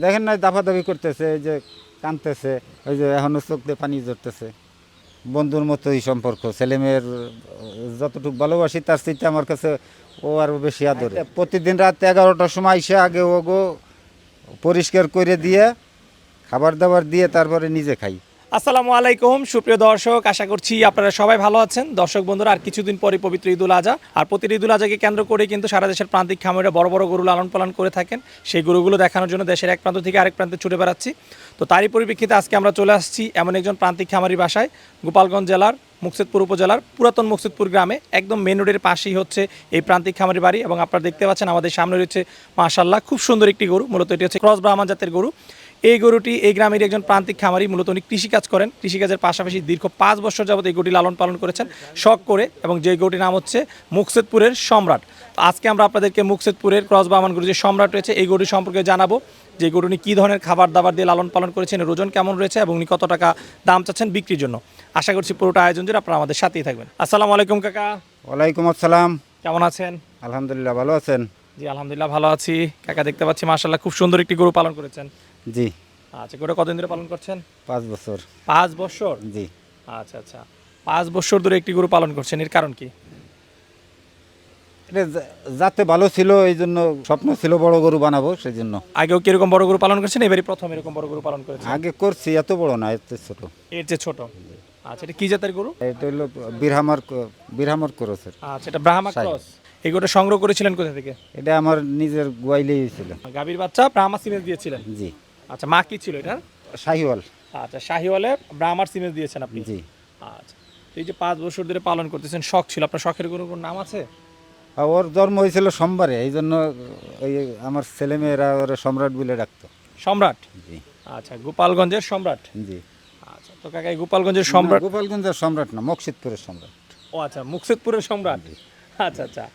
দেখেন না দাফাদাফি করতেছে, এই যে কাঁদতেছে, ওই যে এখনো চোখ দিয়ে পানি ঝরতেছে। বন্ধুর মতোই সম্পর্ক, ছেলে মেয়ের যতটুকু ভালোবাসি তার চাইতে আমার কাছে ও আরও বেশি আদরে। প্রতিদিন রাত 11টার সময় এসে আগে ওগো পরিষ্কার করে দিয়ে খাবার দাবার দিয়ে তারপরে নিজে খাই। আসসালামু আলাইকুম সুপ্রিয় দর্শক, আশা করছি আপনারা সবাই ভালো আছেন। দর্শক বন্ধুরা, আর কিছুদিন পরে পবিত্র ঈদুল আজহা, আর প্রতিটি ঈদুল আজহাকে কেন্দ্র করে কিন্তু সারা দেশের প্রান্তিক খামারে বড় বড় গরু লালন পালন করে থাকেন। সেই গরুগুলো দেখানোর জন্য দেশের এক প্রান্ত থেকে আরেক প্রান্তে ছুটে বেড়াচ্ছি। তো তারই পরিপ্রেক্ষিতে আজকে আমরা চলে আসছি এমন একজন প্রান্তিক খামারি বাসায়, গোপালগঞ্জ জেলার মুকসেদপুর উপজেলার পুরাতন মুকসেদপুর গ্রামে, একদম মেন রোডের পাশেই হচ্ছে এই প্রান্তিক খামারি বাড়ি। এবং আপনারা দেখতে পাচ্ছেন আমাদের সামনে রয়েছে মাশাআল্লাহ খুব সুন্দর একটি গরু, মূলত এটি হচ্ছে ক্রস ব্রাহ্মণ জাতের গরু। এই গরুটি এই গ্রামের একজন প্রান্তিক খামারি, মূলত উনি কৃষিকাজ করেন। কৃষিকাজের পাশাপাশি দীর্ঘ 5 বছর যাবত এই গরুটি লালন পালন করেছেন শখ করে, এবং যে গরুটির নাম হচ্ছে মুকসেদপুরের সম্রাট। তো আজকে আমরা আপনাদেরকে মুকসেদপুরের ক্রস ব্রাহ্মণ গরু যে সম্রাট রয়েছে এই গরুটি সম্পর্কে জানাবো, যে গরুটি কী ধরনের খাবার দাবার দিয়ে লালন পালন করেছেন, এর ওজন কেমন রয়েছে এবং উনি কত টাকা দাম চাচ্ছেন বিক্রির জন্য। আশা করছি পুরোটা আয়োজন জুড়ে আপনারা আমাদের সাথেই থাকবেন। আসসালামু আলাইকুম কাকা। ওয়ালাইকুম আসসালাম। কেমন আছেন? আলহামদুলিল্লাহ, ভালো আছেন? জি আলহামদুলিল্লাহ ভালো আছি কাকা। দেখতে পাচ্ছি মাশাআল্লাহ খুব সুন্দর একটি গরু পালন করেছেন। জি। আচ্ছা, গরুটা কতদিন ধরে পালন করছেন? 5 বছর। 5 বছর? জি। আচ্ছা আচ্ছা, 5 বছর ধরে একটি গরু পালন করছেন, এর কারণ কি? এটা যাতে ভালো ছিল, এই জন্য স্বপ্ন ছিল বড় গরু বানাবো, সেই জন্য। আগেও কি এরকম বড় গরু পালন করছেন, এবারই প্রথম এরকম বড় গরু পালন করেছেন? আগে করছি, এত বড় না, এত ছোট। এর যে ছোট। আচ্ছা, এটা কি জাতের গরু? এটা হলো বিরহামার ক্রসের। আচ্ছা, এটা ব্রাহ্মা ক্রস। এই গরুটা সংগ্রহ করেছিলেন কোথা থেকে? এটা আমার নিজের গোয়াইলেই ছিল। গাভীর বাচ্চা ব্রাহ্মা সিমেন্স দিয়েছিলেন? জি। আচ্ছা, মা কি ছিল এটা? শাহিওয়াল। আচ্ছা, শাহিওয়ালে ব্রাহ্মার সিমেন্স দিয়েছেন আপনি? জি। আচ্ছা, এই যে 5 বছর ধরে পালন করতেছেন, শখ ছিল, আপনার শখের গরুর কোনো নাম আছে? আর ওর জন্ম হয়েছিল সোমবারে, এই জন্য ওই আমার ছেলেমেয়েরা ওরা সম্রাট বলে ডাকতো। সম্রাট? জি। আচ্ছা, গোপালগঞ্জের সম্রাট। জি। আচ্ছা, তো কাকা এই গোপালগঞ্জের সম্রাট? না, গোপালগঞ্জের সম্রাট না, মকসিদপুরের সম্রাট। ও আচ্ছা, মুকসেদপুরের সম্রাট। আচ্ছা আচ্ছা,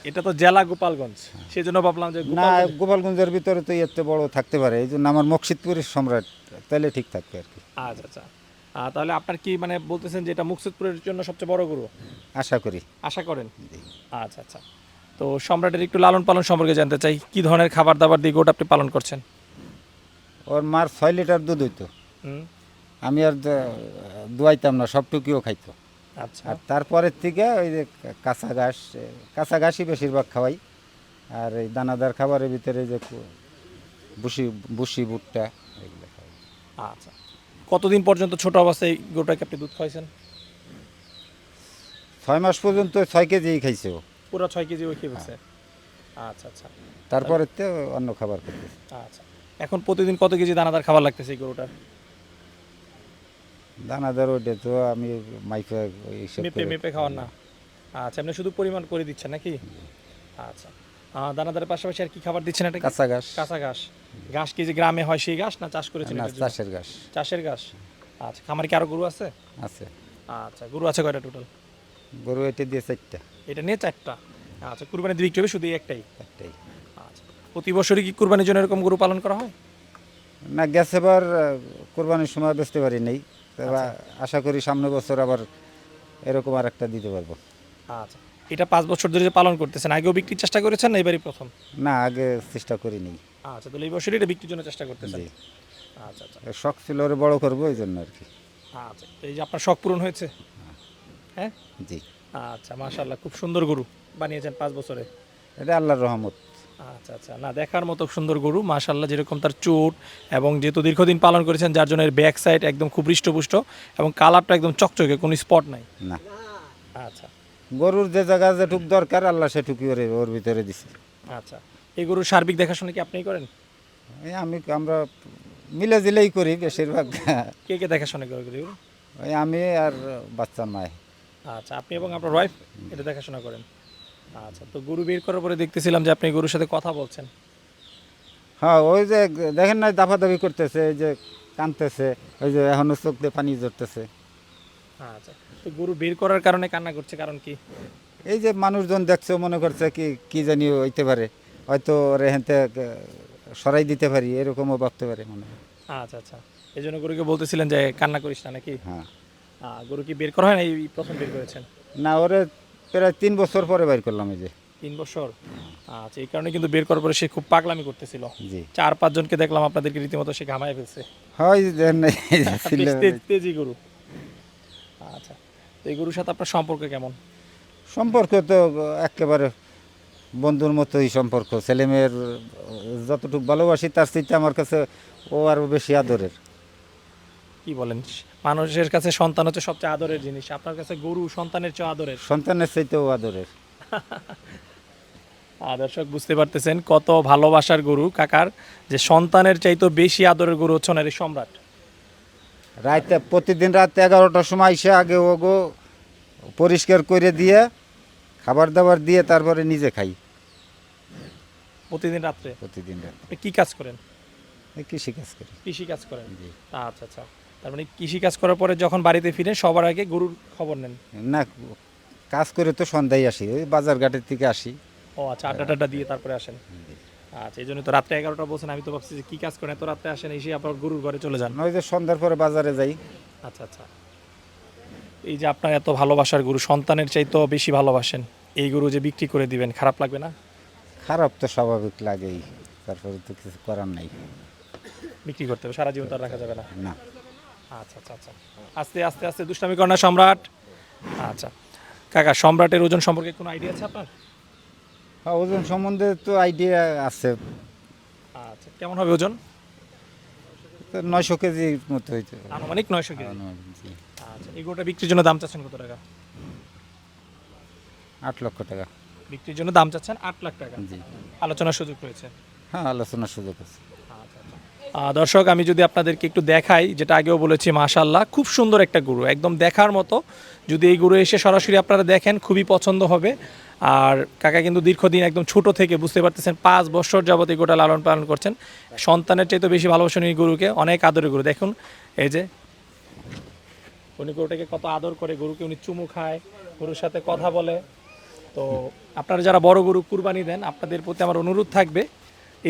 এটা তো জেলা গোপালগঞ্জ, সেই জন্য ভাবলাম যে না, গোপালগঞ্জের ভিতরে তো এত বড় থাকতে পারে, এই জন্য আমার মকসিদপুরের সম্রাট, তাহলে ঠিক থাকবে আর কি। আচ্ছা আচ্ছা, তাহলে আপনার কি মানে বলতেছেন যে এটা মুকসেদপুরের জন্য সবচেয়ে বড় গরু? আশা করি। আশা করেন। আচ্ছা আচ্ছা, তো সম্রাটের একটু লালন পালন সম্পর্কে জানতে চাই, কি ধরনের খাবার দাবার দিয়ে গরুটা আপনি পালন করছেন? ওর মার 6 লিটার দুধ হইতো, হুম। আমি আর দুয়াইতাম না, সবটুকুও খাইতো। আচ্ছা আর তারপরের থেকে ওই যে কাঁচা ঘাসই বেশিরভাগ খাওয়াই। আর এই দানাদার খাবারের ভিতরে যে বুসি বুসি ভুট্টা এগুলো খাওয়াই। আচ্ছা, কতদিন পর্যন্ত ছোট অবস্থায় এই গরুটাকে আপনি দুধ খাইছেন? 6 মাস পর্যন্ত 6 কেজিই খাইছে ও। পুরো 6 কেজি ওই খেয়ে ফেলছে? আচ্ছা আচ্ছা তারপরে তো অন্য খাবার খেতে। আচ্ছা, এখন প্রতিদিন কত কেজি দানাদার খাবার লাগতেছে এই গরুটার? দানাদার ওইটা তো আমি মাইফা এইসব মেপে মেপে খাওয়ার না? আচ্ছা, আপনি শুধু পরিমাণ করে দিচ্ছেন নাকি? আচ্ছা, দানাদারের পাশাপাশি আর কি খাবার দিচ্ছেন এটা? কাঁচা ঘাস। কাঁচা ঘাস। ঘাস কি যে গ্রামে হয় সেই ঘাস, না চাষ করেছেন না, এটার জন্য? চাষের ঘাস চাষের ঘাস। আচ্ছা, খামারে কি আরো গরু আছে? আছে। আচ্ছা, গরু আছে কয়টা টোটাল? গরু এটা দিয়ে 4টা। এটা নিয়ে 4টা। আচ্ছা, কুরবানি দিয়ে বিক্রি হবে শুধু এই একটাই? একটাই। আচ্ছা, প্রতি বছরই কি কুরবানির জন্য এরকম গরু পালন করা হয়? না, গেছে এবার কোরবানির সময় বেচতে পারি নাই, তবে আচ্ছা। আশা করি সামনে বছর আবার এরকম আর একটা দিতে পারবো। আচ্ছা, এটা 5 বছর ধরে যে পালন করতেছেন, আগেও বিক্রির চেষ্টা করেছেন না এবারই প্রথম? না, আগে চেষ্টা করিনি। আচ্ছা, তাহলে এই বছরই এটা বিক্রির জন্য চেষ্টা করতেছেন? জি। আচ্ছা আচ্ছা শখ ছিল ওরে বড় করবো, এই জন্য আর কি। আচ্ছা, তো এই যে আপনার শখ পূরণ হয়েছে? হ্যাঁ। জি। আচ্ছা, মাশাআল্লাহ খুব সুন্দর গরু বানিয়েছেন 5 বছরে। এটা আল্লাহর রহমত। আচ্ছা আচ্ছা, না দেখার মতো সুন্দর গরু মাশাআল্লাহ, যেরকম তার চুট, এবং যেহেতু দীর্ঘদিন পালন করেছেন যার জন্য এর ব্যাক সাইড একদম খুব হৃষ্টপুষ্ট, এবং কালারটা একদম চকচকে, কোনো স্পট নাই। না, আচ্ছা গরুর যে জায়গা যেটুক দরকার আল্লাহ সেটুকুই ওর ভিতরে দিছে। আচ্ছা, এই গরুর সার্বিক দেখাশোনা কি আপনিই করেন? আমরা মিলে জিলেই করি বেশিরভাগ। কে কে দেখাশোনা করে গরু? ওই আমি আর বাচ্চার মায়। আচ্ছা, আপনি এবং আপনার ওয়াইফ এটা দেখাশোনা করেন? আচ্ছা, তো গরু বের করার পরে দেখতেছিলাম যে আপনি গরুর সাথে কথা বলছেন। হ্যাঁ, ওই যে দেখেন না দাফাদাফি করতেছে, এই যে কাঁদতেছে, ওই যে এখনো চোখ দিয়ে পানি ঝরতেছে। আচ্ছা, তো গরু বের করার কারণে কান্না করছে, কারণ কি? এই যে মানুষজন দেখছে, মনে করছে কি কি জানি হইতে পারে, হয়তো রেহেনতে সরাই দিতে পারি, এরকমও ভাবতে পারে মনে হয়। আচ্ছা আচ্ছা, এই জন্য গরুকে বলতেছিলেন যে কান্না করিস না নাকি? হ্যাঁ। গরু কি বের করা হয় না এই প্রথম বের করেছেন? না, ওরে প্রায় 3 বছর পরে বাইর করলাম, এই যে। 3 বছর। আচ্ছা, এই কারণে কিন্তু বের করার পরে সে খুব পাগলামি করতেছিল। জি 4-5 জনকে দেখলাম আপনাদেরকে রীতিমতো সে ঘামায় ফেলছে। হয় দেন ছিল তেজি গরু। আচ্ছা, তো এই গরুর সাথে আপনার সম্পর্ক কেমন? সম্পর্ক তো একেবারে বন্ধুর মতোই সম্পর্ক, ছেলেমেয়ের যতটুকু ভালোবাসি তার চাইতে আমার কাছে ও আরও বেশি আদরের। কি বলেন? মানুষের কাছে সন্তান হচ্ছে সবচেয়ে আদরের জিনিস, আপনার কাছে গরু সন্তানের চেয়ে আদরের। সন্তানের চাইতেও আদরের। দর্শক বুঝতে পারতেছেন কত ভালোবাসার গরু কাকার, যে সন্তানের চাইতেও বেশি আদরের গরু হচ্ছে ওনার এই সম্রাট। রাতে প্রতিদিন রাত 11টার সময় এসে আগে ওগো পরিষ্কার করে দিয়ে খাবার দাবার দিয়ে তারপরে নিজে খাই প্রতিদিন রাত্রে। প্রতিদিন রাত। আপনি কি কাজ করেন? এই কৃষি কাজ করি। কৃষি কাজ করেন। জি। আচ্ছা আচ্ছা, তার মানে কৃষি কাজ করার পরে যখন বাড়িতে ফিরেন সবার আগে গরুর খবর নেন। না কাজ করে তো সন্ধ্যায় আসি, ওই বাজার ঘাটের থেকে আসি। ও আচ্ছা, আড্ডা টাড্ডা দিয়ে তারপরে আসেন। আচ্ছা, এই জন্য তো রাত্রে 11টা বলছেন, আমি তো ভাবছি যে কি কাজ করেন এত রাত্রে আসেন, এসে আপনার গরুর ঘরে চলে যান। নয় যে সন্ধ্যার পরে বাজারে যাই। আচ্ছা আচ্ছা, এই যে আপনার এত ভালোবাসার গরু, সন্তানের চাইতেও বেশি ভালোবাসেন, এই গরু যে বিক্রি করে দিবেন খারাপ লাগবে না? খারাপ তো স্বাভাবিক লাগেই, তারপরে তো কিছু করার নাই। বিক্রি করতে হবে, সারা জীবন তো আর রাখা যাবে না। না আচ্ছা আচ্ছা আচ্ছা, আস্তে আস্তে আস্তে দুষ্টামি কর না সম্রাট। আচ্ছা কাকা, সম্রাটের ওজন সম্পর্কে কোনো আইডিয়া আছে আপনার? হ্যাঁ, ওজন সম্বন্ধে তো আইডিয়া আছে। আচ্ছা, কেমন হবে ওজন? তো 900 কেজির মতো হইতে হবে। আনুমানিক 900 কেজি। জি। আচ্ছা, এই গরুটা বিক্রির জন্য দাম চাচ্ছেন কত টাকা? 8 লক্ষ টাকা। বিক্রির জন্য দাম চাচ্ছেন 8 লাখ টাকা। জি আলোচনার সুযোগ রয়েছে। হ্যাঁ, আলোচনার সুযোগ আছে। দর্শক আমি যদি আপনাদেরকে একটু দেখাই, যেটা আগেও বলেছি, মাশাআল্লাহ খুব সুন্দর একটা গরু, একদম দেখার মতো। যদি এই গরু এসে সরাসরি আপনারা দেখেন খুবই পছন্দ হবে। আর কাকা কিন্তু দীর্ঘদিন একদম ছোট থেকে বুঝতে পারতেছেন 5 বছর যাবত এই গরুটা লালন পালন করছেন। সন্তানের চাইতে বেশি ভালোবাসেন এই গরুকে, অনেক আদরের গরু। দেখুন এই যে উনি গরুটাকে কত আদর করে, গরুকে উনি চুমু খায়, গরুর সাথে কথা বলে। তো আপনারা যারা বড় গরু কুরবানি দেন, আপনাদের প্রতি আমার অনুরোধ থাকবে,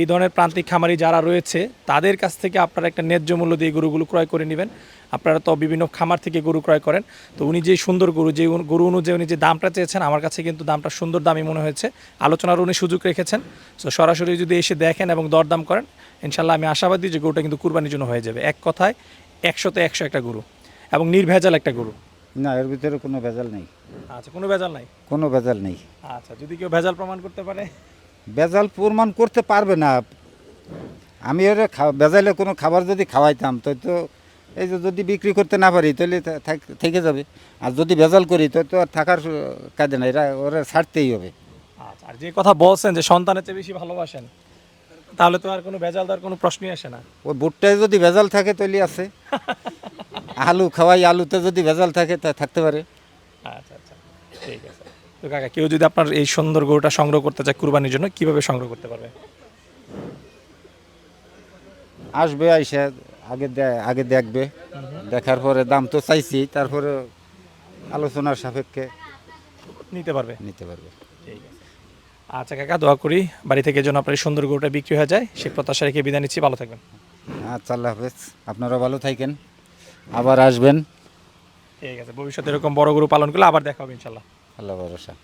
এই ধরনের প্রান্তিক খামারি যারা রয়েছে তাদের কাছ থেকে আপনারা একটা ন্যায্য মূল্য দিয়ে গরুগুলো ক্রয় করে নেবেন। আপনারা তো বিভিন্ন খামার থেকে গরু ক্রয় করেন, তো উনি যে সুন্দর গরু, যে গরু অনুযায়ী উনি যে দামটা চেয়েছেন, আমার কাছে কিন্তু দামটা সুন্দর দামই মনে হয়েছে। আলোচনার উনি সুযোগ রেখেছেন। তো সরাসরি যদি এসে দেখেন এবং দরদাম করেন, ইনশাল্লাহ আমি আশাবাদী যে গরুটা কিন্তু কুরবানির জন্য হয়ে যাবে। এক কথায় 100-তে 100 একটা গরু এবং নির্ভেজাল একটা গরু। না, এর ভিতরে কোনো ভেজাল নেই। আচ্ছা, কোনো ভেজাল নাই। কোনো ভেজাল নেই। আচ্ছা, যদি কেউ ভেজাল প্রমাণ করতে পারে? ভেজাল প্রমাণ করতে পারবে না। আমি ওর ভেজালে কোনো খাবার যদি খাওয়াইতাম তো এই যে যদি বিক্রি করতে না পারি তাহলে থেকে যাবে। আর যদি ভেজাল করি তো আর থাকার কাজে না, এরা ওরা ছাড়তেই হবে। আচ্ছা, আর যে কথা বলছেন যে সন্তানের চেয়ে বেশি ভালোবাসেন, তাহলে তো আর কোনো ভেজাল দেওয়ার কোনো প্রশ্নই আসে না। ওই ভুট্টায় যদি ভেজাল থাকে তাহলে আছে। আলু খাওয়াই, আলুতে যদি ভেজাল থাকে তা থাকতে পারে। আচ্ছা আচ্ছা, ঠিক আছে। তো কাকা, কেউ যদি আপনার এই সুন্দর গরুটা সংগ্রহ করতে চায় কুরবানির জন্য, কিভাবে সংগ্রহ করতে পারবে? আসবে, আইসা আগে দেখবে, দেখার পরে দাম তো চাইছি, তারপরে আলোচনার সাপেক্ষে নিতে পারবে। নিতে পারবে। ঠিক আছে। আচ্ছা কাকা, দোয়া করি বাড়ি থেকে যেন আপনার এই সুন্দর গরুটা বিক্রি হয়ে যায়, সে প্রত্যাশা রেখে বিদায় নিচ্ছি। ভালো থাকবেন। আচ্ছা, আল্লাহ হাফেজ। আপনারা ভালো থাকেন, আবার আসবেন। ঠিক আছে, ভবিষ্যতে এরকম বড় গরু পালন করলে আবার দেখা হবে ইনশাল্লাহ। আল্লাহ ভরসা।